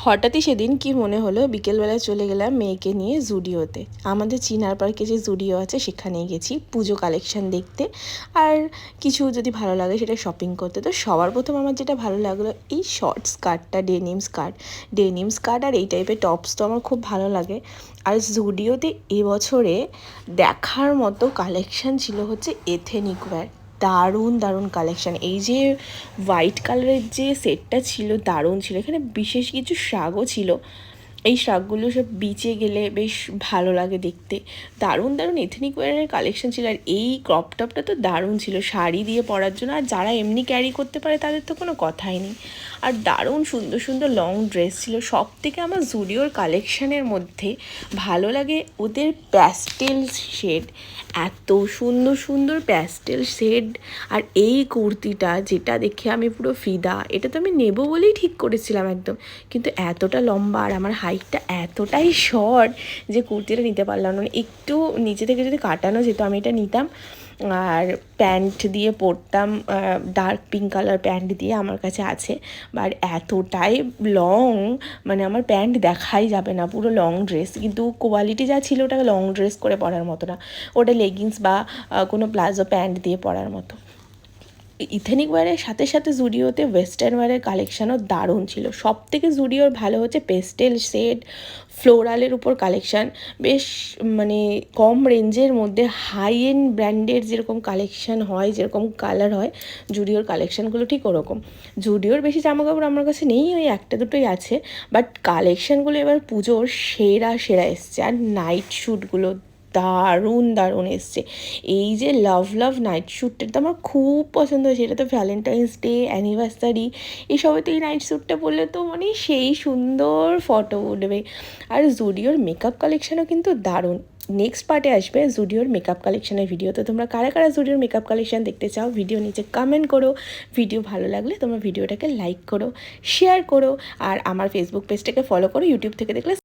হঠাৎই সেদিন কি মনে হলো বিকেলবেলায় চলে গেলাম মেয়েকে নিয়ে জুডিওতে। আমাদের চিনার পার্কে যে জুডিও আছে সেখানেই গেছি পুজো কালেকশন দেখতে, আর কিছু যদি ভালো লাগে সেটা শপিং করতে। তো সবার প্রথম আমার যেটা ভালো লাগলো এই শর্ট স্কার্টটা, ডেনিম স্কার্ট আর এই টাইপের টপস তো আমার খুব ভালো লাগে। আর জুডিওতে এবছরে দেখার মতো কালেকশান ছিল হচ্ছে এথেনিক ওয়্যার। দারুণ দারুণ কালেকশান। এই যে হোয়াইট কালারের যে সেটটা ছিল দারুণ ছিল। এখানে বিশেষ কিছু শাকও ছিল, এই শাকগুলো সব বিচে গেলে বেশ ভালো লাগে দেখতে। দারুণ দারুণ এথনিক ওয়্যারের কালেকশন ছিল। আর এই ক্রপ টপটা তো দারুণ ছিল শাড়ি দিয়ে পরার জন্য, আর যারা এমনি ক্যারি করতে পারে তাদের তো কোনো কথাই নেই। আর দারুণ সুন্দর সুন্দর লং ড্রেস ছিল। সব থেকে আমার জুডিওর কালেকশানের মধ্যে ভালো লাগে ওদের প্যাস্টেল শেড, এত সুন্দর সুন্দর প্যাস্টেল শেড। আর এই কুর্তিটা যেটা দেখে আমি পুরো ফিদা, এটা তো আমি নেব বলেই ঠিক করেছিলাম একদম, কিন্তু এতটা লম্বা আর আমার হাইটটা এতটাই শর্ট যে কুর্তিটা নিতে পারলাম না। একটু নিচে থেকে যদি কাটানো যেত আমি এটা নিতাম। আর প্যান্ট দিয়ে পরতাম, ডার্ক পিঙ্ক কালার প্যান্ট দিয়ে আমার কাছে আছে। বাট এতটাই লং, মানে আমার প্যান্ট দেখাই যাবে না, পুরো লং ড্রেস। কিন্তু কোয়ালিটি যা ছিল ওটা লং ড্রেস করে পরার মতো না, ওটা লেগিংস বা কোনো প্লাজো প্যান্ট দিয়ে পরার মতো। ইথেনিক ওয়্যারের সাথে সাথে জুডিওতে ওয়েস্টার্ন ওয়্যারের কালেকশানও দারুণ ছিল। সব থেকে জুডিওর ভালো হচ্ছে পেস্টেল শেড, ফ্লোরালের উপর কালেকশান। বেশ মানে কম রেঞ্জের মধ্যে হাই এন্ড ব্র্যান্ডের যেরকম কালেকশান হয়, যেরকম কালার হয়, জুডিওর কালেকশানগুলো ঠিক ওরকম। জুডিওর বেশি জামাকাপড় আমার কাছে নেই, ওই একটা দুটোই আছে, বাট কালেকশানগুলো এবার পুজোর সেরা সেরা এসছে। আর নাইট শ্যুটগুলো দারুণ দারুণ এসছে। এই যে লাভ নাইট শ্যুটটা তো আমার খুব পছন্দ হয়েছে। এটা তো ভ্যালেন্টাইন্স ডে, অ্যানিভার্সারি, এইসবে তো এই নাইট শ্যুটটা পরলে তো মানে সেই সুন্দর ফটো উঠবে। আর জুডিওর মেকআপ কালেকশানও কিন্তু দারুণ। নেক্সট পার্টে আসবে জুডিওর মেকআপ কালেকশানের ভিডিও। তো তোমরা কারা কারা জুডিওর মেকআপ কালেকশান দেখতে চাও ভিডিও নিচে কমেন্ট করো। ভিডিও ভালো লাগলে তোমরা ভিডিওটাকে লাইক করো, শেয়ার করো, আর আমার ফেসবুক পেজটাকে ফলো করো। ইউটিউব থেকে দেখলে